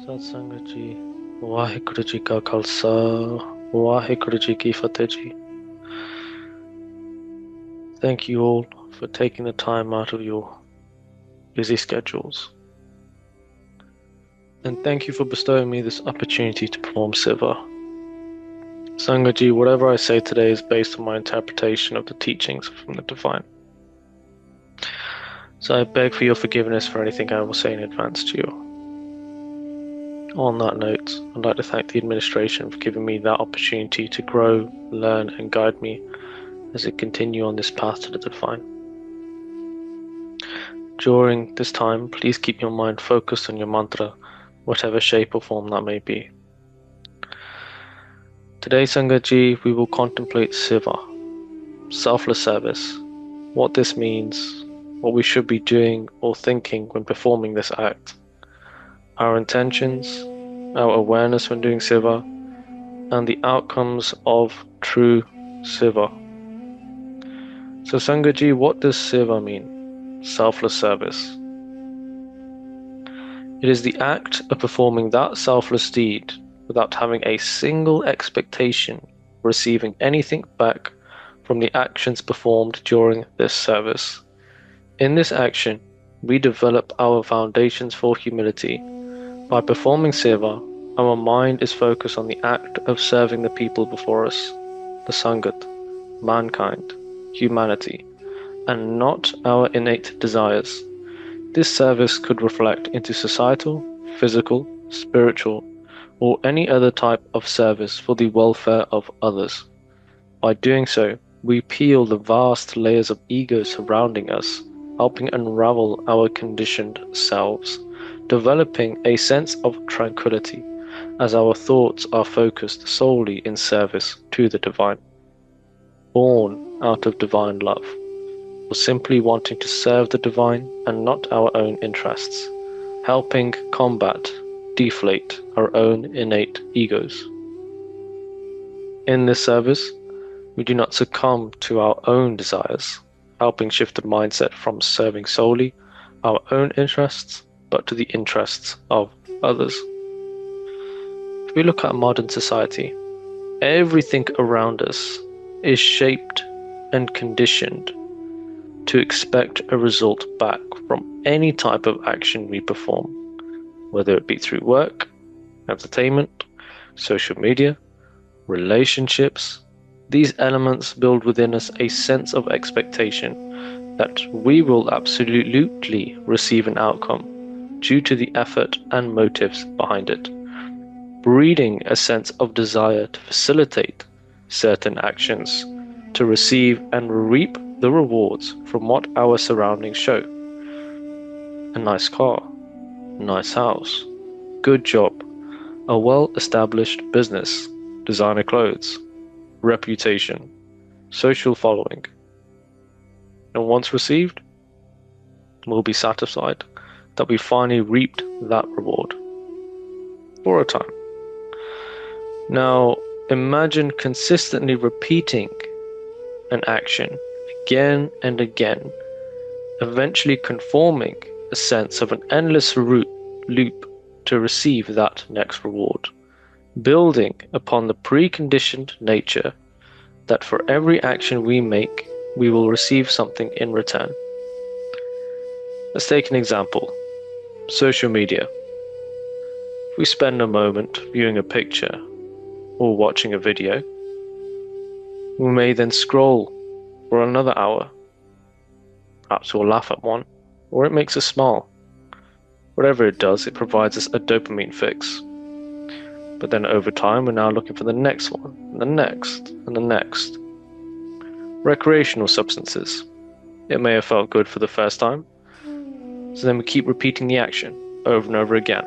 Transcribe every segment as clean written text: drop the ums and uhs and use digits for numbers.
सत्संग जी वाहिगुरु जी का खालसा वाहिगुरु जी की फतेह जी. Thank you all for taking the time out of your busy schedules. And thank you for bestowing me this opportunity to perform Seva. Sangaji, whatever I say today is based on my interpretation of the teachings from the Divine. So I beg for your forgiveness for anything I will say in advance to you. On that note, I'd like to thank the administration for giving me that opportunity to grow, learn, and guide me as I continue on this path to the Divine. During this time, please keep your mind focused on your mantra, whatever shape or form that may be. Today, Sangaji, we will contemplate Seva, selfless service, what this means, what we should be doing or thinking when performing this act, our intentions, our awareness when doing Seva, and the outcomes of true Seva. So Sangaji, what does Seva mean? Selfless service. It is the act of performing that selfless deed without having a single expectation of receiving anything back from the actions performed during this service. In this action, we develop our foundations for humility. By performing Seva, our mind is focused on the act of serving the people before us, the Sangat, mankind, humanity, and not our innate desires. This service could reflect into societal, physical, spiritual, or any other type of service for the welfare of others. By doing so, we peel the vast layers of ego surrounding us, helping unravel our conditioned selves, developing a sense of tranquility as our thoughts are focused solely in service to the Divine. Born out of divine love, or simply wanting to serve the Divine and not our own interests, helping combat, deflate our own innate egos. In this service, we do not succumb to our own desires, helping shift the mindset from serving solely our own interests, but to the interests of others. If we look at modern society, everything around us is shaped and conditioned to expect a result back from any type of action we perform, whether it be through work, entertainment, social media, relationships. These elements build within us a sense of expectation that we will absolutely receive an outcome due to the effort and motives behind it, breeding a sense of desire to facilitate certain actions, to receive and reap the rewards from what our surroundings show. A nice car, nice house, good job, a well-established business, designer clothes, reputation, social following. And once received, we'll be satisfied that we finally reaped that reward for a time. Now, imagine consistently repeating an action again and again, eventually conforming a sense of an endless loop to receive that next reward, building upon the preconditioned nature that for every action we make, we will receive something in return. Let's take an example. Social media. If we spend a moment viewing a picture or watching a video, we may then scroll for another hour. Perhaps we'll laugh at one, or it makes us smile. Whatever it does, it provides us a dopamine fix. But then over time, we're now looking for the next one, and the next, and the next. Recreational substances. It may have felt good for the first time, so then we keep repeating the action over and over again.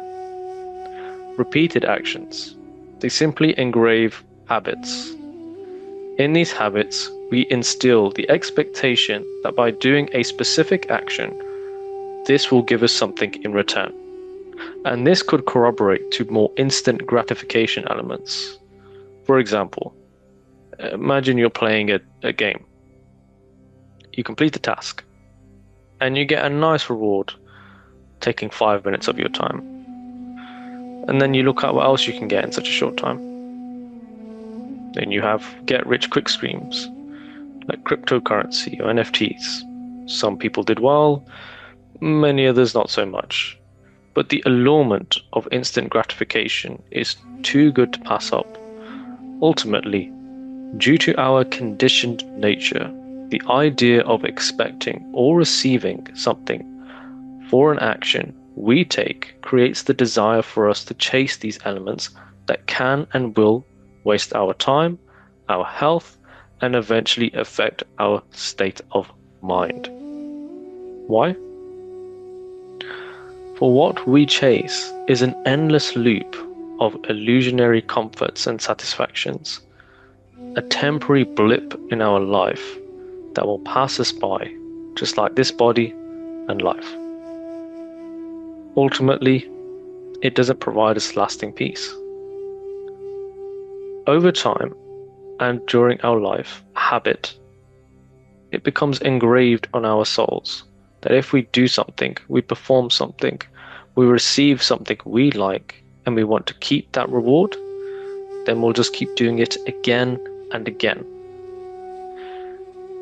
Repeated actions. They simply engrave habits. In these habits, we instill the expectation that by doing a specific action, this will give us something in return. And this could corroborate to more instant gratification elements. For example, imagine you're playing a game. You complete the task, and you get a nice reward, taking 5 minutes of your time. And then you look at what else you can get in such a short time. Then you have get-rich-quick schemes like cryptocurrency or NFTs. Some people did well, many others not so much. But the allurement of instant gratification is too good to pass up. Ultimately, due to our conditioned nature, the idea of expecting or receiving something for an action we take creates the desire for us to chase these elements that can and will waste our time, our health, and eventually affect our state of mind. Why? For what we chase is an endless loop of illusionary comforts and satisfactions, a temporary blip in our life that will pass us by, just like this body and life. Ultimately, it doesn't provide us lasting peace. Over time and during our life, habit, it becomes engraved on our souls that if we do something, we perform something, we receive something we like, and we want to keep that reward, then we'll just keep doing it again and again.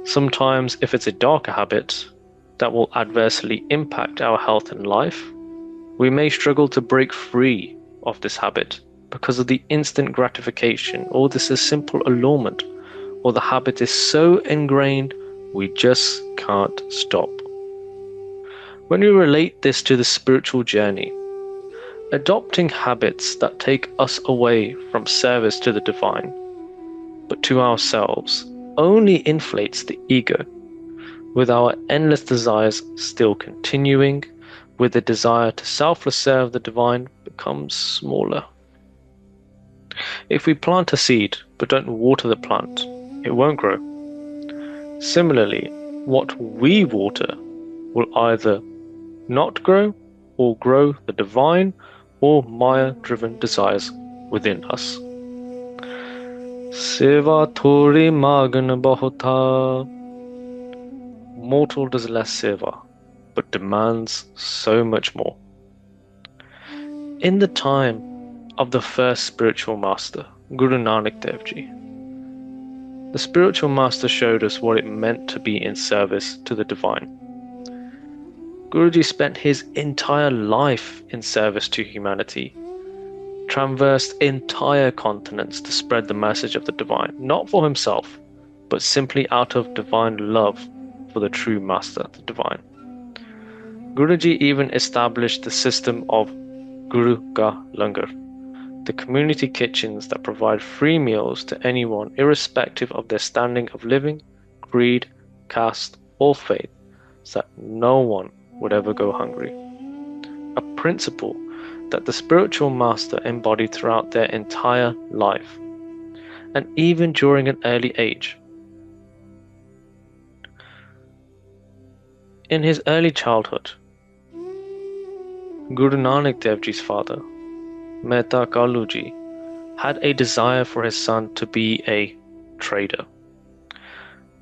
Sometimes, if it's a darker habit that will adversely impact our health and life, we may struggle to break free of this habit because of the instant gratification, or this is simple allurement, or the habit is so ingrained we just can't stop. When we relate this to the spiritual journey, adopting habits that take us away from service to the divine, but to ourselves, only inflates the ego, with our endless desires still continuing, with the desire to selfless serve the divine becomes smaller. If we plant a seed but don't water the plant, it won't grow. Similarly, what we water will either not grow or grow the divine or Maya-driven desires within us. Seva thori magan bahota. Mortal does less seva, but demands so much more. In the time of the first spiritual master, Guru Nanak Dev Ji, the spiritual master showed us what it meant to be in service to the divine. Guruji spent his entire life in service to humanity, traversed entire continents to spread the message of the divine, not for himself, but simply out of divine love for the true master, the divine. Guruji even established the system of Guru Ka Langar, the community kitchens that provide free meals to anyone irrespective of their standing of living, creed, caste, or faith, so that no one would ever go hungry. A principle that the spiritual master embodied throughout their entire life, and even during an early age. In his early childhood, Guru Nanak Dev Ji's father, Mehta Kalu Ji, had a desire for his son to be a trader.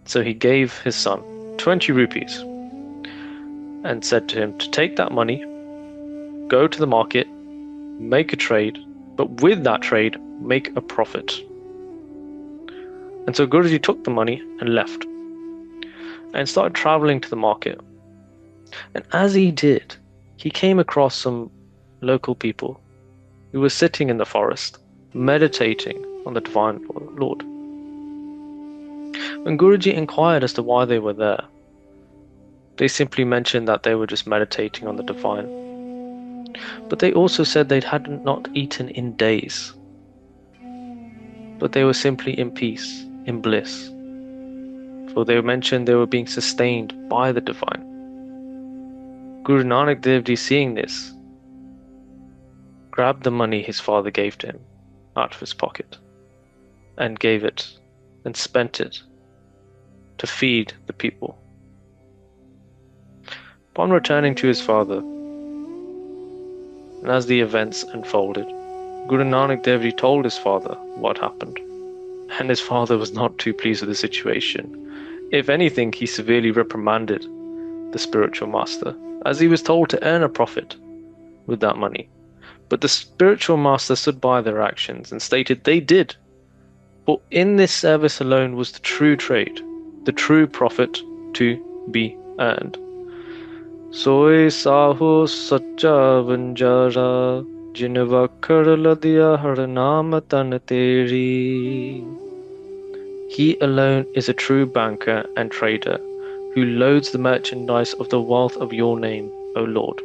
So he gave his son 20 rupees and said to him to take that money, go to the market, make a trade, but with that trade, make a profit. And so Guruji took the money and left and started traveling to the market. And as he did, he came across some local people who were sitting in the forest, meditating on the Divine Lord. When Guruji inquired as to why they were there, they simply mentioned that they were just meditating on the divine. But they also said they had not eaten in days. But they were simply in peace, in bliss. For they mentioned they were being sustained by the divine. Guru Nanak Dev Ji, seeing this, grabbed the money his father gave to him out of his pocket and gave it and spent it to feed the people. Upon returning to his father, and as the events unfolded, Guru Nanak Dev Ji told his father what happened, and his father was not too pleased with the situation. If anything, he severely reprimanded the spiritual master, as he was told to earn a profit with that money. But the spiritual master stood by their actions and stated they did. For in this service alone was the true trade, the true profit to be earned. Soy saho sacha vanjara, jinva karladia haranama tanateri. He alone is a true banker and trader, who loads the merchandise of the wealth of your name, O Lord.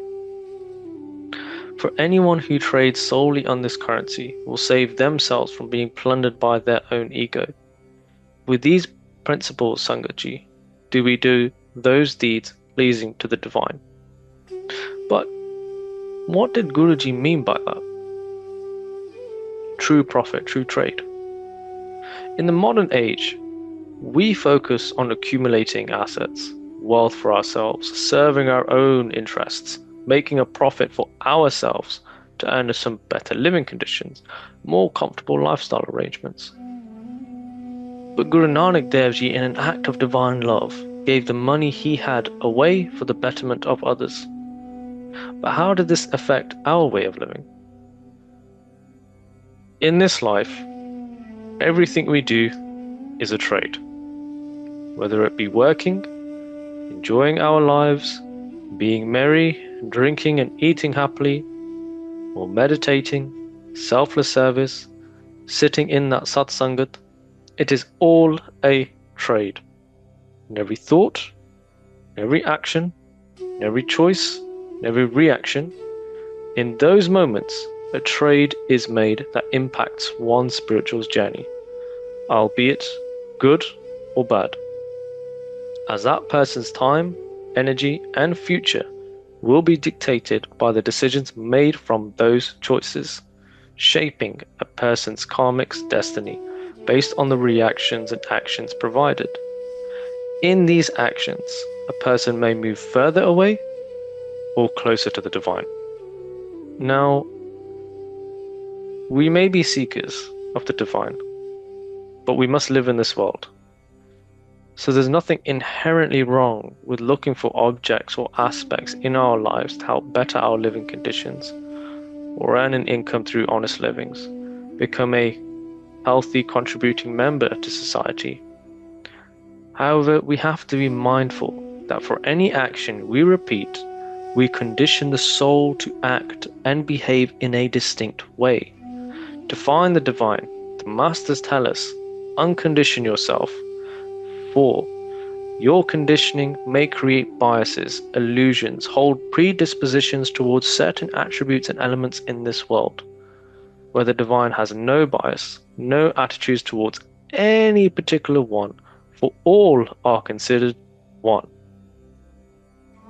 For anyone who trades solely on this currency will save themselves from being plundered by their own ego. With these principles, Sangaji, do we do those deeds pleasing to the divine. But what did Guruji mean by that? True profit, true trade. In the modern age, we focus on accumulating assets, wealth for ourselves, serving our own interests, making a profit for ourselves to earn us some better living conditions, more comfortable lifestyle arrangements. But Guru Nanak Dev Ji, in an act of divine love, gave the money he had away for the betterment of others. But how did this affect our way of living? In this life, everything we do is a trade. Whether it be working, enjoying our lives, being merry, drinking and eating happily, or meditating, selfless service, sitting in that satsangat, it is all a trade. In every thought, every action, every choice, every reaction, in those moments, a trade is made that impacts one's spiritual journey, albeit good or bad, as that person's time, energy, and future will be dictated by the decisions made from those choices, shaping a person's karmic destiny based on the reactions and actions provided. In these actions, a person may move further away or closer to the divine. Now, we may be seekers of the divine, but we must live in this world. So there's nothing inherently wrong with looking for objects or aspects in our lives to help better our living conditions, or earn an income through honest livings, become a healthy contributing member to society. However, we have to be mindful that for any action we repeat, we condition the soul to act and behave in a distinct way. To find the divine, the masters tell us, uncondition yourself, for your conditioning may create biases, illusions, hold predispositions towards certain attributes and elements in this world, where the divine has no bias, no attitudes towards any particular one, for all are considered one.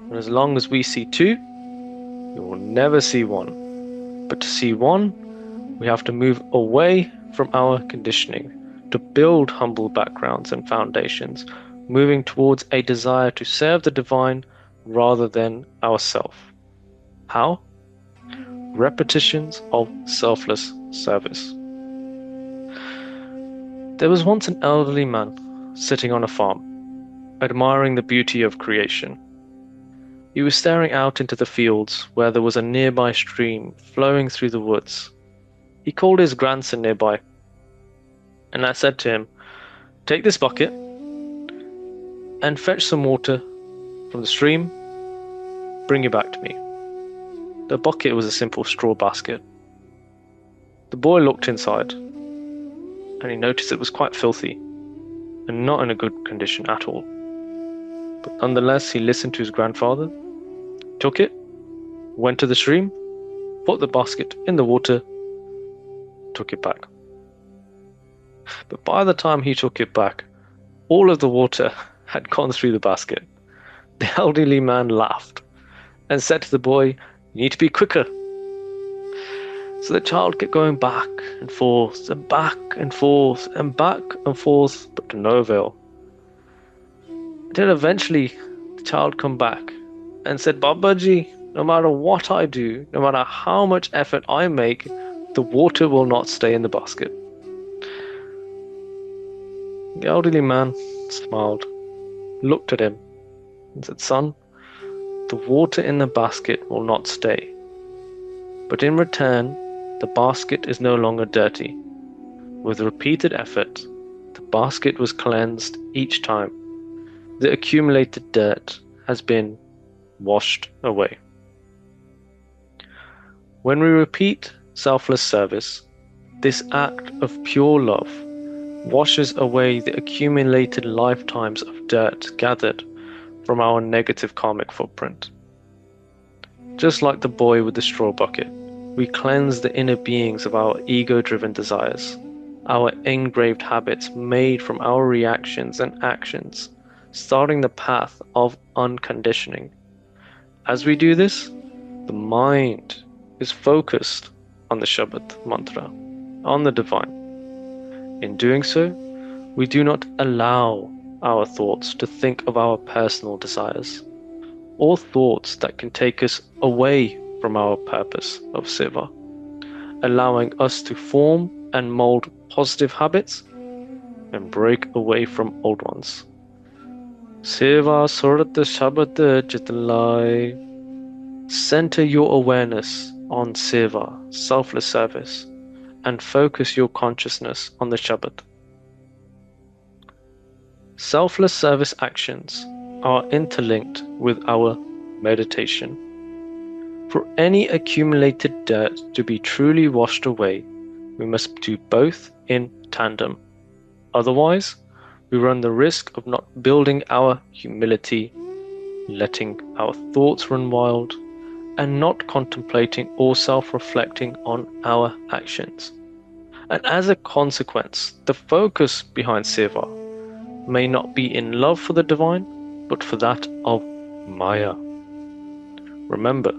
And as long as we see two, we will never see one. But to see one, we have to move away from our conditioning, to build humble backgrounds and foundations, moving towards a desire to serve the divine rather than ourself. How? Repetitions of selfless service. There was once an elderly man sitting on a farm, admiring the beauty of creation. He was staring out into the fields where there was a nearby stream flowing through the woods. He called his grandson nearby, and I said to him, "Take this bucket and fetch some water from the stream, bring it back to me." The bucket was a simple straw basket. The boy looked inside, and he noticed it was quite filthy, and not in a good condition at all. But nonetheless, he listened to his grandfather, took it, went to the stream, put the basket in the water, took it back. But by the time he took it back, all of the water had gone through the basket. The elderly man laughed and said to the boy, "You need to be quicker." So the child kept going back and forth and back and forth and back and forth, but to no avail. Until eventually the child came back and said, "Babaji, no matter what I do, no matter how much effort I make, the water will not stay in the basket." The elderly man smiled, looked at him, and said, "Son, the water in the basket will not stay. But in return, the basket is no longer dirty. With repeated effort, the basket was cleansed each time. The accumulated dirt has been washed away. When we repeat selfless service, this act of pure love washes away the accumulated lifetimes of dirt gathered from our negative karmic footprint. Just like the boy with the straw bucket, we cleanse the inner beings of our ego-driven desires, our engraved habits made from our reactions and actions, starting the path of unconditioning. As we do this, the mind is focused on the Shabad mantra, on the divine. In doing so, we do not allow our thoughts to think of our personal desires, or thoughts that can take us away from our purpose of Seva, allowing us to form and mold positive habits and break away from old ones. Seva Surat Shabad Jitalai. Center your awareness on Seva, selfless service, and focus your consciousness on the Shabad. Selfless service actions are interlinked with our meditation. For any accumulated dirt to be truly washed away, we must do both in tandem. Otherwise, we run the risk of not building our humility, letting our thoughts run wild, and not contemplating or self-reflecting on our actions. And as a consequence, the focus behind Seva may not be in love for the divine, but for that of Maya. Remember,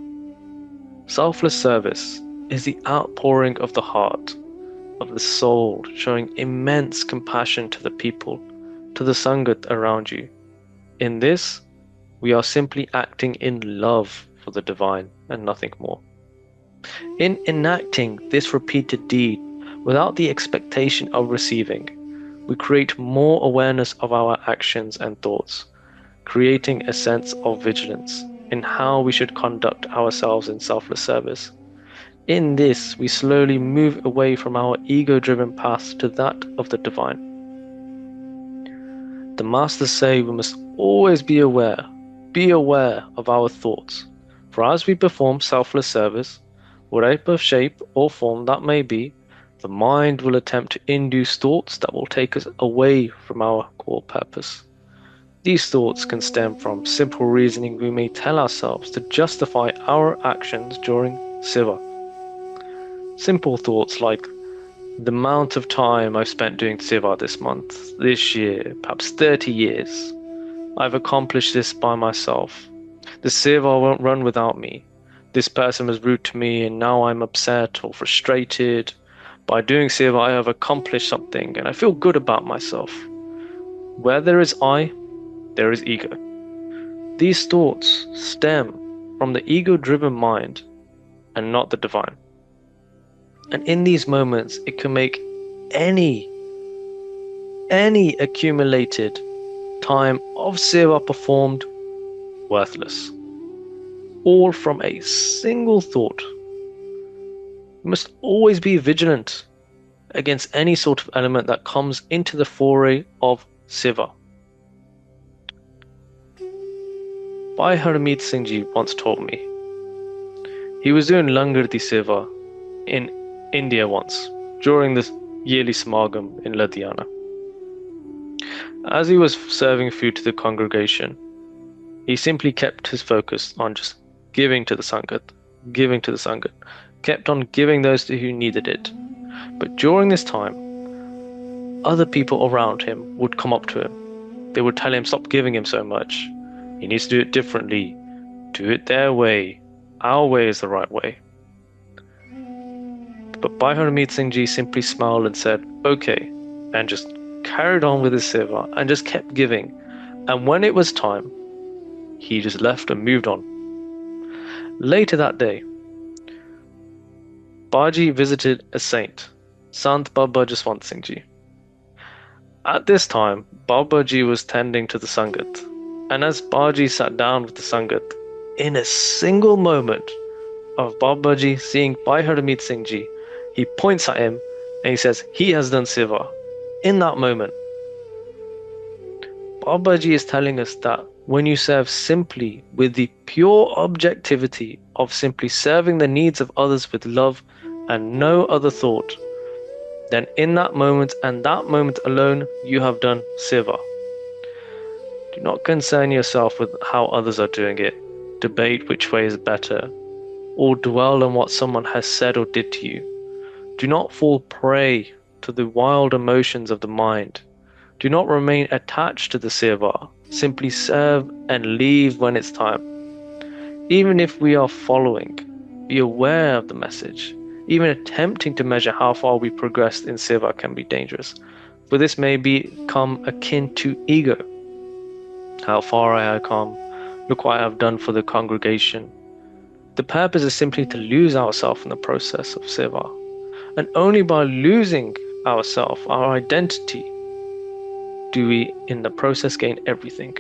selfless service is the outpouring of the heart, of the soul, showing immense compassion to the people, to the Sangat around you. In this, we are simply acting in love for the divine and nothing more. In enacting this repeated deed without the expectation of receiving, we create more awareness of our actions and thoughts, creating a sense of vigilance in how we should conduct ourselves in selfless service. In this, we slowly move away from our ego-driven path to that of the divine. The masters say we must always be aware of our thoughts, for as we perform selfless service, whatever shape or form that may be, the mind will attempt to induce thoughts that will take us away from our core purpose. These thoughts can stem from simple reasoning we may tell ourselves to justify our actions during Seva. Simple thoughts like, the amount of time I've spent doing Seva this month, this year, perhaps 30 years. I've accomplished this by myself. The Seva won't run without me. This person was rude to me and now I'm upset or frustrated. By doing Seva, I have accomplished something and I feel good about myself. Where there is I, there is ego. These thoughts stem from the ego-driven mind and not the divine. And in these moments, it can make any accumulated time of Seva performed worthless. All from a single thought. We must always be vigilant against any sort of element that comes into the foray of Seva. Bhai Harmeet Singh Ji once told me, he was doing Langar di Seva in India once, during this yearly Samagam in Ludhiana. As he was serving food to the congregation, he simply kept his focus on just giving to the Sangat, kept on giving those who needed it. But during this time, other people around him would come up to him. They would tell him, stop giving him so much. He needs to do it differently. Do it their way. Our way is the right way. But Bhai Harmeet Singh Ji simply smiled and said, okay, and just carried on with his seva and just kept giving. And when it was time, he just left and moved on. Later that day, Baji visited a saint, Sant Baba Jaswant Singh Ji. At this time, Baba Ji was tending to the Sangat, and as Baji sat down with the Sangat, in a single moment, of Babaji seeing Bhai Harmeet Singh Ji, he points at him and he says, he has done Seva. In that moment, Babaji is telling us that when you serve simply with the pure objectivity of simply serving the needs of others with love and no other thought, then in that moment and that moment alone, you have done Seva. Do not concern yourself with how others are doing it, debate which way is better, or dwell on what someone has said or did to you. Do not fall prey to the wild emotions of the mind. Do not remain attached to the seva. Simply serve and leave when it's time. Even if we are following, be aware of the message. Even attempting to measure how far we progressed in seva can be dangerous, for this may become akin to ego. How far I have come, look what I have done for the congregation. The purpose is simply to lose ourselves in the process of seva, and only by losing ourselves, our identity, do we in the process gain everything.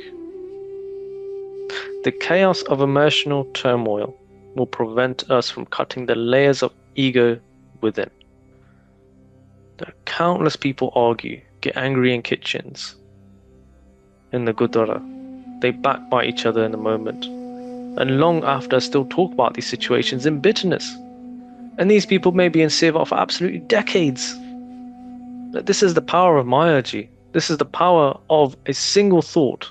The chaos of emotional turmoil will prevent us from cutting the layers of ego within. Countless people argue, get angry in kitchens, in the Gurdwara. They backbite each other in the moment, and long after still talk about these situations in bitterness. And these people may be in Seva for absolutely decades. This is the power of Mayaji. This is the power of a single thought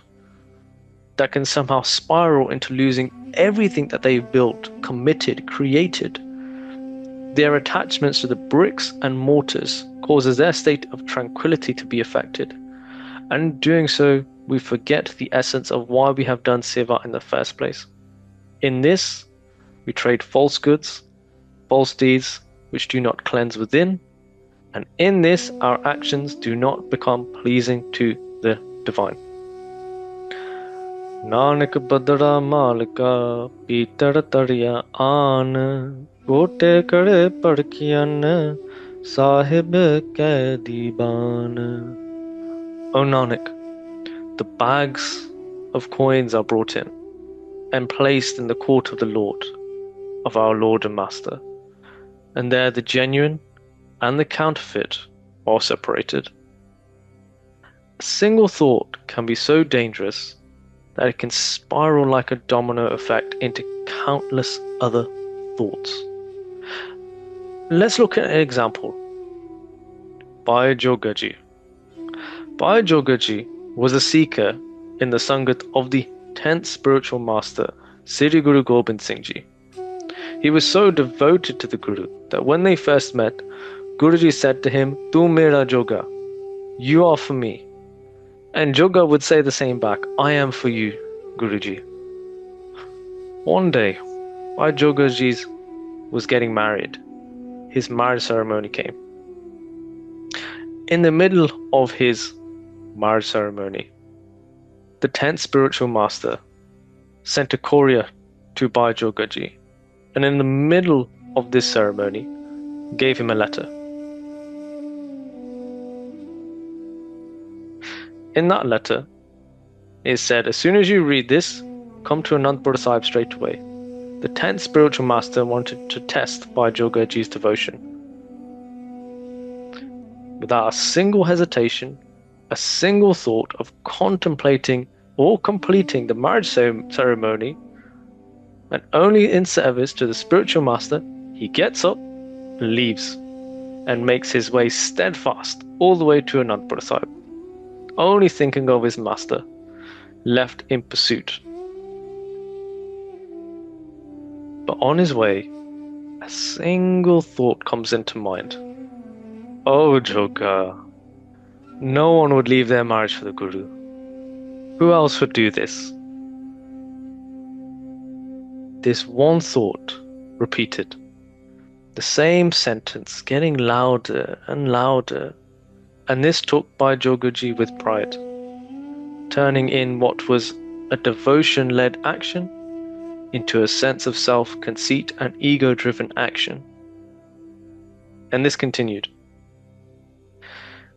that can somehow spiral into losing everything that they've built, committed, created. Their attachments to the bricks and mortars causes their state of tranquility to be affected. And in doing so, we forget the essence of why we have done Seva in the first place. In this, we trade false goods, false deeds which do not cleanse within, and in this our actions do not become pleasing to the divine. Nanak badra malika pitar tariya aan gote kare padkiyan sahib ke diban. O Nanak, the bags of coins are brought in and placed in the court of the Lord, of our Lord and Master, and there the genuine and the counterfeit are separated. A single thought can be so dangerous that it can spiral like a domino effect into countless other thoughts. Let's look at an example. Bhai Jogaji. Bhai Jogaji was a seeker in the Sangat of the 10th spiritual master, Sri Guru Gobind Singh Ji. He was so devoted to the Guru that when they first met, Guruji said to him, "Tu mera Joga, you are for me." And Joga would say the same back, "I am for you, Guruji." One day, while Jogaji was getting married, his marriage ceremony came. In the middle of his marriage ceremony, the 10th spiritual master sent a courier to Bhai Jogaji, and in the middle of this ceremony, gave him a letter. In that letter, it said, as soon as you read this, come to Anandpur Sahib straight away. The 10th spiritual master wanted to test Bhai Jogaji's devotion. Without a single hesitation, a single thought of contemplating or completing the marriage ceremony, and only in service to the spiritual master, he gets up, leaves, and makes his way steadfast all the way to Anandpur Sahib, only thinking of his master, left in pursuit. But on his way, a single thought comes into mind. Oh Joga, no one would leave their marriage for the Guru. Who else would do this? This one thought repeated, the same sentence getting louder and louder, and this took Bhai Jogaji with pride, turning in what was a devotion-led action into a sense of self-conceit and ego-driven action. And this continued.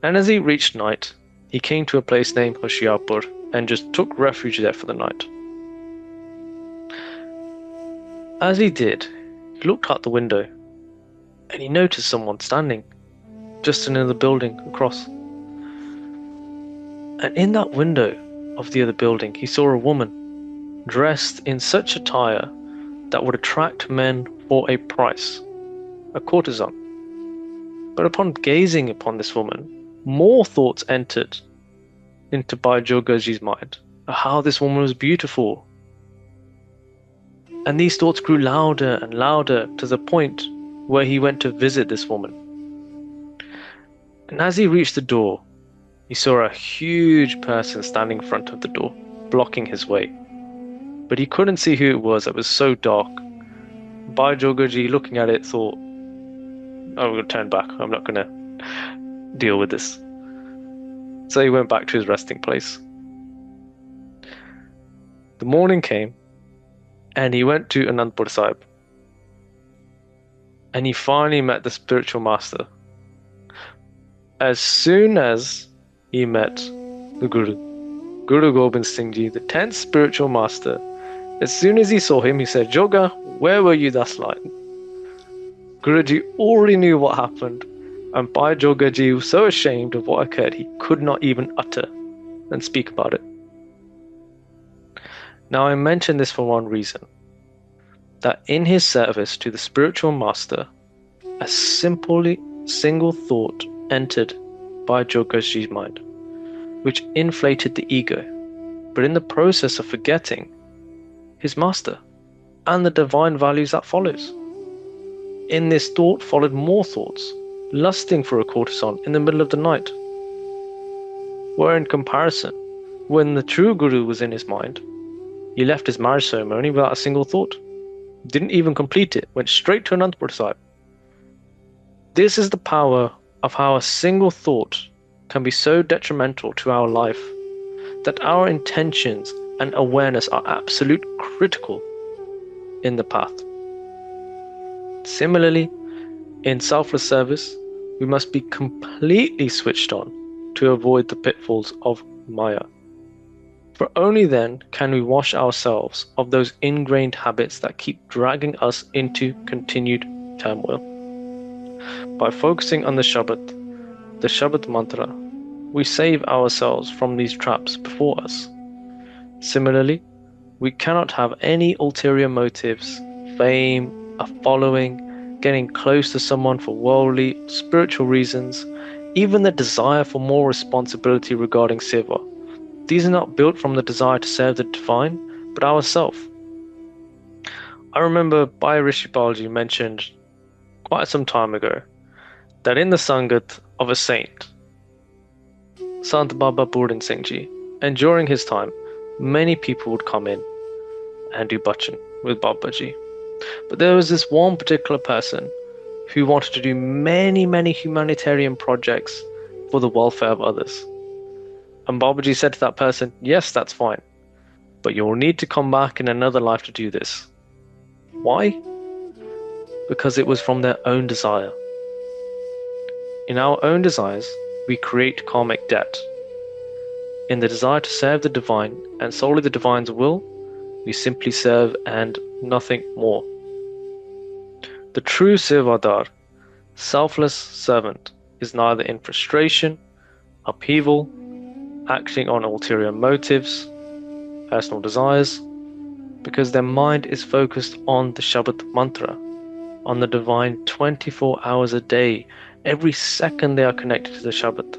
And as he reached night, he came to a place named Hoshiarpur and just took refuge there for the night. As he did, He looked out the window and he noticed someone standing just in the building across. And in that window of the other building, he saw a woman dressed in such attire that would attract men for a price, a courtesan. But upon gazing upon this woman, more thoughts entered into Baijogaji's mind of how this woman was beautiful. And these thoughts grew louder and louder to the point where he went to visit this woman. And as he reached the door, he saw a huge person standing in front of the door, blocking his way. But he couldn't see who it was. It was so dark. Baijogaji, looking at it, thought, I'm going to turn back. I'm not going to deal with this. So he went back to his resting place. The morning came, and he went to Anandpur Sahib. And he finally met the spiritual master. As soon as he met the Guru Gobind Singh Ji, the 10th spiritual master, as soon as he saw him, he said, Joga, where were you last night? Guruji already knew what happened, and Baijogaji was so ashamed of what occurred, he could not even utter and speak about it. Now, I mention this for one reason, that in his service to the spiritual master, a single thought entered Baijogaji's mind, which inflated the ego, but in the process of forgetting his master and the divine values that follows. In this thought followed more thoughts, lusting for a courtesan in the middle of the night. Where in comparison, when the true Guru was in his mind, he left his marriage ceremony without a single thought. Didn't even complete it, went straight to Anandpur Sahib. This is the power of how a single thought can be so detrimental to our life that our intentions and awareness are absolute critical in the path. Similarly, in selfless service, we must be completely switched on to avoid the pitfalls of Maya. For only then can we wash ourselves of those ingrained habits that keep dragging us into continued turmoil. By focusing on the Shabad mantra, we save ourselves from these traps before us. Similarly, we cannot have any ulterior motives, fame, a following, getting close to someone for worldly, spiritual reasons, even the desire for more responsibility regarding Seva. These are not built from the desire to serve the divine, but ourself. I remember Bhai Rishipalji mentioned quite some time ago that in the Sangat of a saint, Sant Baba Pooran Singh Ji, and during his time, many people would come in and do bhajan with Babaji. But there was this one particular person who wanted to do many humanitarian projects for the welfare of others. And Babaji said to that person, yes, that's fine, but you'll need to come back in another life to do this. Why? Because it was from their own desire. In our own desires, we create karmic debt. In the desire to serve the divine and solely the divine's will, we simply serve and nothing more. The true Sevadar, selfless servant, is neither in frustration, upheaval, acting on ulterior motives, personal desires, because their mind is focused on the Shabad mantra, on the divine 24 hours a day. Every second they are connected to the Shabad,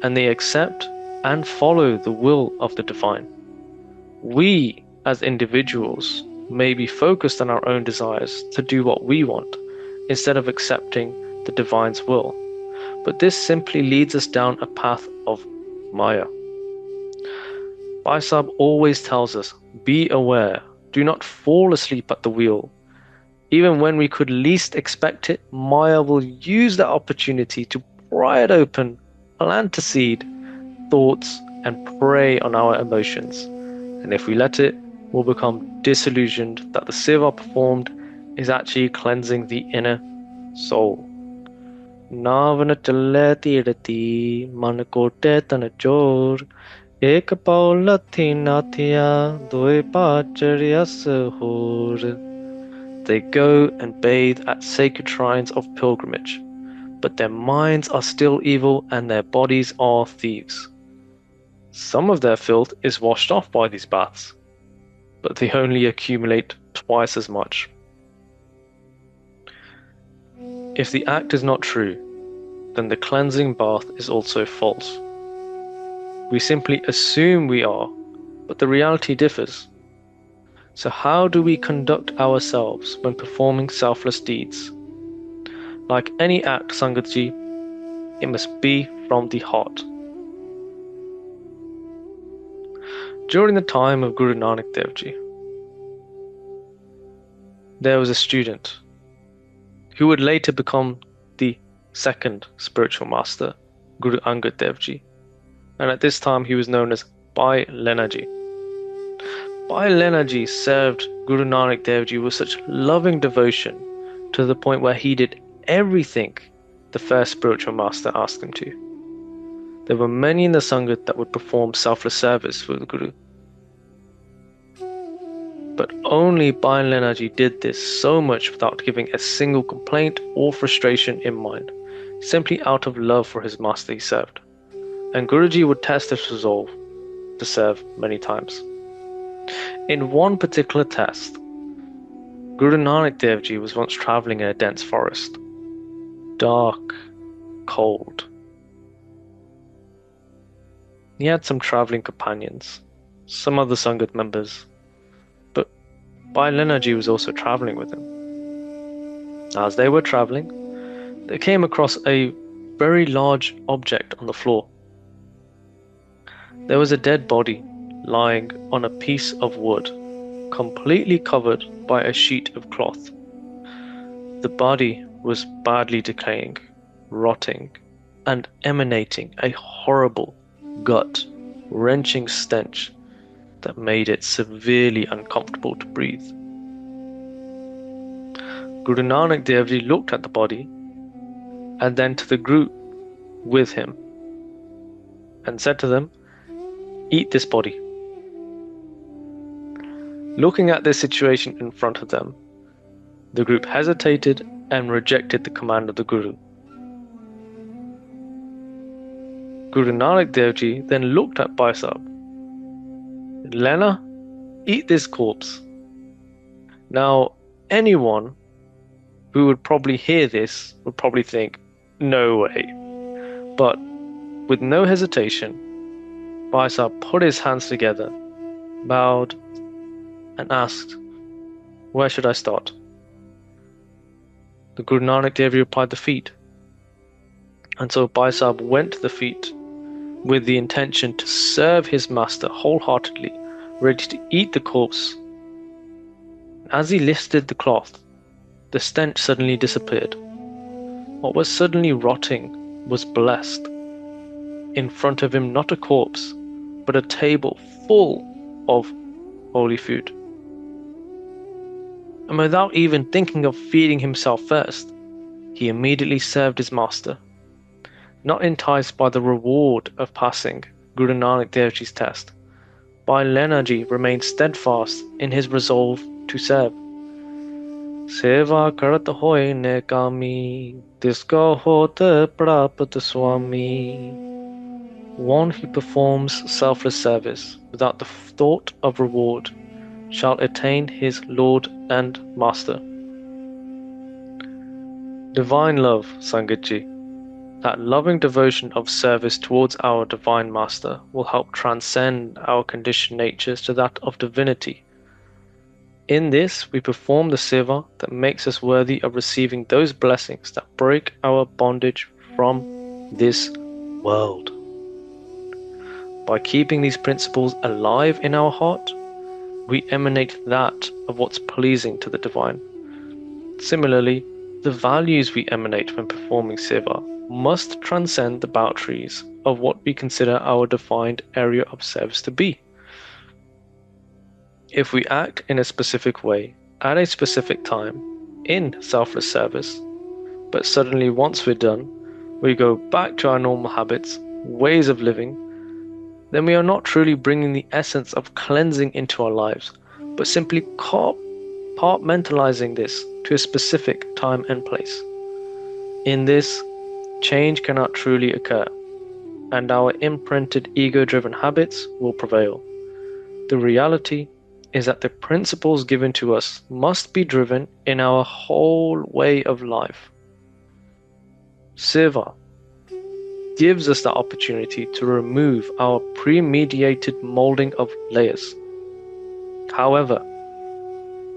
and they accept and follow the will of the divine. We, as individuals, may be focused on our own desires to do what we want, instead of accepting the divine's will. But this simply leads us down a path of Maya. Bhai Sahib always tells us, be aware, do not fall asleep at the wheel. Even when we could least expect it, Maya will use that opportunity to pry it open, plant a seed, thoughts, and prey on our emotions. And if we let it, we'll become disillusioned that the seva performed is actually cleansing the inner soul. Navana challe tirati man kote tan chor ek paulathi nathya doe pacharyas hor. They go and bathe at sacred shrines of pilgrimage, but their minds are still evil and their bodies are thieves. Some of their filth is washed off by these baths, but they only accumulate twice as much. If the act is not true, then the cleansing bath is also false. We simply assume we are, but the reality differs. So how do we conduct ourselves when performing selfless deeds? Like any act, Sangatji, it must be from the heart. During the time of Guru Nanak Dev Ji, there was a student who would later become the second spiritual master, Guru Angad Dev Ji, and at this time he was known as Bhai Lena Ji. Bhai Lena Ji served Guru Nanak Dev Ji with such loving devotion to the point where he did everything the first spiritual master asked him to. There were many in the Sangat that would perform selfless service for the Guru. But only Bhai Lena Ji did this so much without giving a single complaint or frustration in mind, simply out of love for his master he served. And Guruji would test his resolve to serve many times. In one particular test, Guru Nanak Dev Ji was once travelling in a dense forest. Dark, cold. He had some travelling companions, some other Sangat members, but Bhai Lena Ji was also travelling with him. As they were travelling, they came across a very large object on the floor. There was a dead body lying on a piece of wood, completely covered by a sheet of cloth. The body was badly decaying, rotting, and emanating a horrible, gut-wrenching stench that made it severely uncomfortable to breathe. Guru Nanak Dev Ji looked at the body and then to the group with him and said to them, "Eat this body." Looking at this situation in front of them, the group hesitated and rejected the command of the Guru. Guru Nanak Dev Ji then looked at Bhai Sahib. "Lena, eat this corpse." Now, anyone who would probably hear this would probably think, "No way." But with no hesitation, Bhai Sahib put his hands together, bowed, and asked, "Where should I start?" The Guru Nanak Dev Ji replied, "The feet." And so Bhai Sahib went to the feet with the intention to serve his master wholeheartedly, ready to eat the corpse. As he lifted the cloth, the stench suddenly disappeared. What was suddenly rotting was blessed. In front of him, not a corpse, but a table full of holy food. And without even thinking of feeding himself first, he immediately served his master. Not enticed by the reward of passing Guru Nanak Dev Ji's test, Bhai Lena Ji remained steadfast in his resolve to serve. Seva karat hoy nekami, disko hot prapat swami. One who performs selfless service without the thought of reward shall attain his Lord and Master. Divine love, Sangatji, that loving devotion of service towards our Divine Master will help transcend our conditioned natures to that of divinity. In this, we perform the seva that makes us worthy of receiving those blessings that break our bondage from this world. By keeping these principles alive in our heart, we emanate that of what's pleasing to the Divine. Similarly, the values we emanate when performing seva must transcend the boundaries of what we consider our defined area of service to be. If we act in a specific way, at a specific time, in selfless service, but suddenly once we're done, we go back to our normal habits, ways of living, then we are not truly bringing the essence of cleansing into our lives, but simply compartmentalizing this to a specific time and place. In this, change cannot truly occur, and our imprinted ego-driven habits will prevail. The reality is that the principles given to us must be driven in our whole way of life. Seva gives us the opportunity to remove our premeditated molding of layers. However,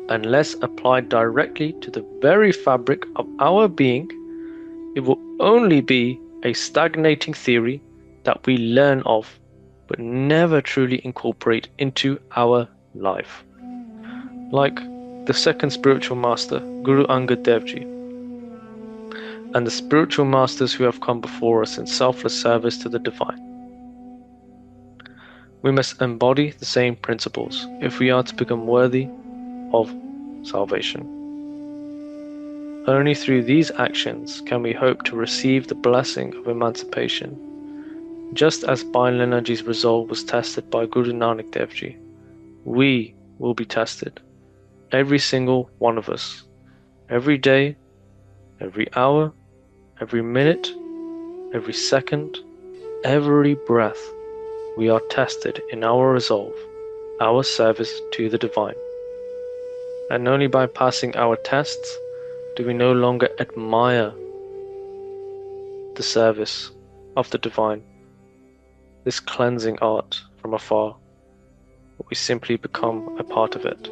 unless applied directly to the very fabric of our being, it will only be a stagnating theory that we learn of but never truly incorporate into our life. Like the second spiritual master, Guru Angad Dev Ji, and the spiritual masters who have come before us in selfless service to the divine. We must embody the same principles if we are to become worthy of salvation. Only through these actions can we hope to receive the blessing of emancipation. Just as Bainlana Ji's resolve was tested by Guru Nanak Dev Ji, we will be tested, every single one of us, every day, every hour, every minute, every second, every breath. We are tested in our resolve, our service to the divine. And only by passing our tests do we no longer admire the service of the divine, this cleansing art from afar, but we simply become a part of it.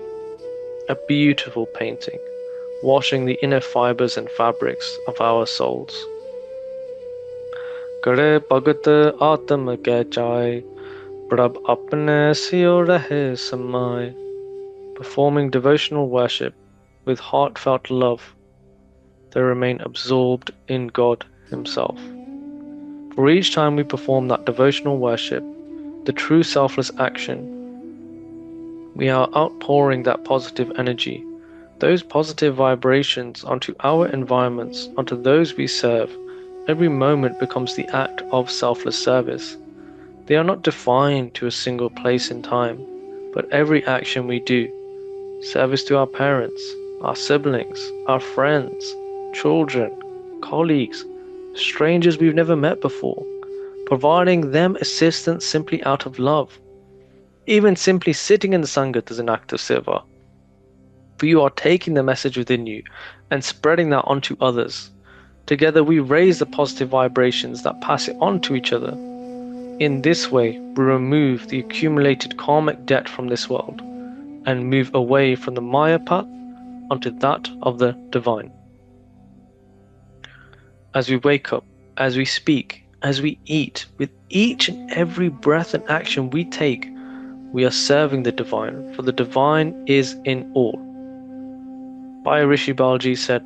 A beautiful painting, washing the inner fibers and fabrics of our souls. Kare bhagat atam ke chai, prabh apne siyo rahe samai. Performing devotional worship with heartfelt love, they remain absorbed in God Himself. For each time we perform that devotional worship, the true selfless action, we are outpouring that positive energy, those positive vibrations onto our environments, onto those we serve. Every moment becomes the act of selfless service. They are not defined to a single place in time, but every action we do, service to our parents, our siblings, our friends, children, colleagues, strangers we've never met before, providing them assistance simply out of love. Even simply sitting in the Sangat is an act of Seva. For you are taking the message within you and spreading that onto others. Together we raise the positive vibrations that pass it on to each other. In this way, we remove the accumulated karmic debt from this world and move away from the Maya path onto that of the divine. As we wake up, as we speak, as we eat, with each and every breath and action we take, we are serving the divine, for the divine is in all. Bhai Rishi Balji said,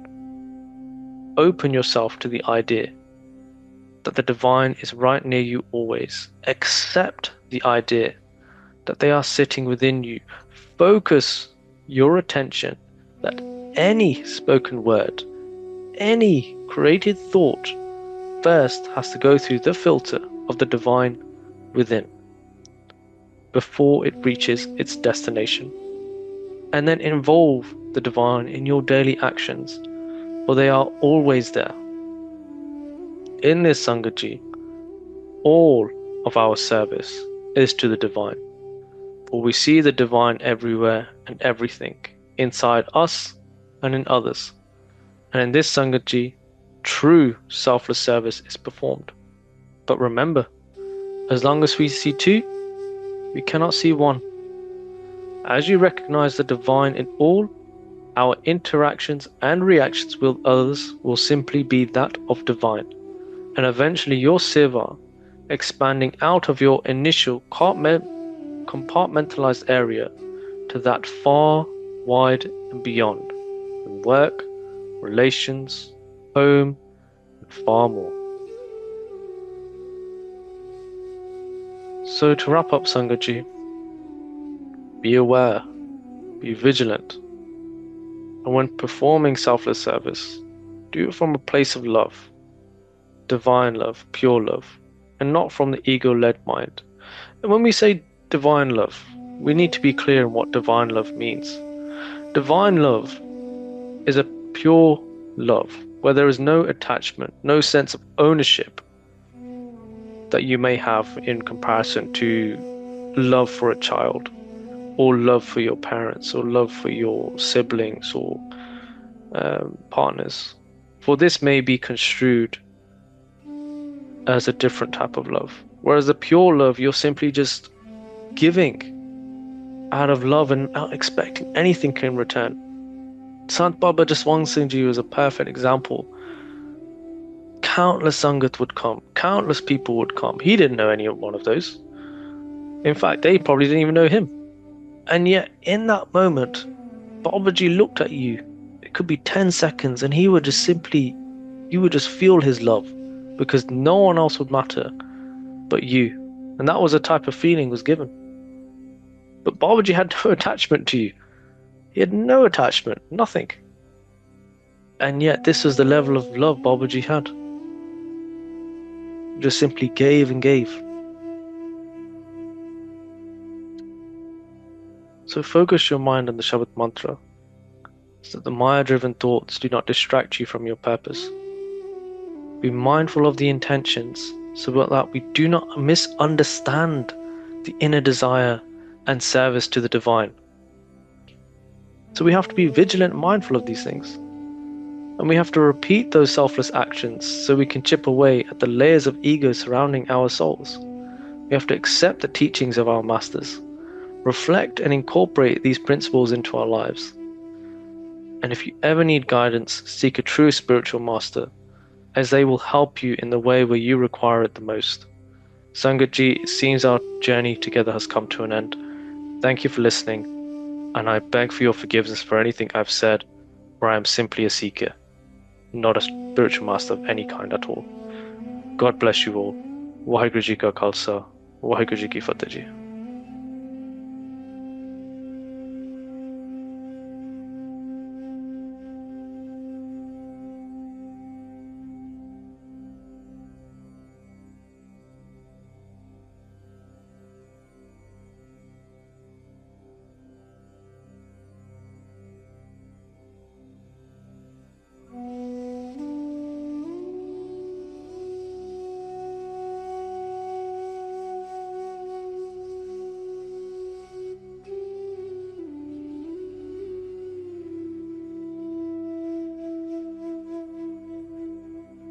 open yourself to the idea that the divine is right near you always. Accept the idea that they are sitting within you. Focus your attention that any spoken word, any created thought first has to go through the filter of the divine within before it reaches its destination. And then involve the divine in your daily actions, for they are always there. In this Sangaji, all of our service is to the divine, for we see the divine everywhere and everything, inside us and in others. And in this Sangaji, true selfless service is performed. But remember, as long as we see two, we cannot see one. As you recognize the divine in all, our interactions and reactions with others will simply be that of divine. And eventually your Seva, expanding out of your initial compartmentalized area to that far, wide and beyond, in work, relations, home, and far more. So to wrap up Sangaji, be aware, be vigilant, and when performing selfless service, do it from a place of love, divine love, pure love, and not from the ego-led mind. And when we say divine love, we need to be clear on what divine love means. Divine love is a pure love where there is no attachment, no sense of ownership that you may have in comparison to love for a child, or love for your parents, or love for your siblings or partners. For this may be construed as a different type of love. Whereas the pure love, you're simply just giving out of love and not expecting anything in return. Sant Baba Jaswant Singh Ji was a perfect example. Countless Sangat would come, countless people would come. He didn't know any one of those. In fact, they probably didn't even know him. And yet, in that moment, Babaji looked at you. It could be 10 seconds, and he would just simply, you would just feel his love because no one else would matter but you. And that was a type of feeling was given. But Babaji had no attachment to you. He had no attachment, nothing. And yet, this was the level of love Babaji had. Just simply gave and gave. So focus your mind on the Shabad mantra so that the Maya-driven thoughts do not distract you from your purpose. Be mindful of the intentions so that we do not misunderstand the inner desire and service to the divine. So we have to be vigilant and mindful of these things. And we have to repeat those selfless actions so we can chip away at the layers of ego surrounding our souls. We have to accept the teachings of our masters, reflect and incorporate these principles into our lives. And if you ever need guidance, seek a true spiritual master, as they will help you in the way where you require it the most. Sangat Ji, it seems our journey together has come to an end. Thank you for listening, and I beg for your forgiveness for anything I've said, where I am simply a seeker, not a spiritual master of any kind at all. God bless you all. Waheguru Ji Ka Khalsa, Waheguru Ji Ki Fateh Ji.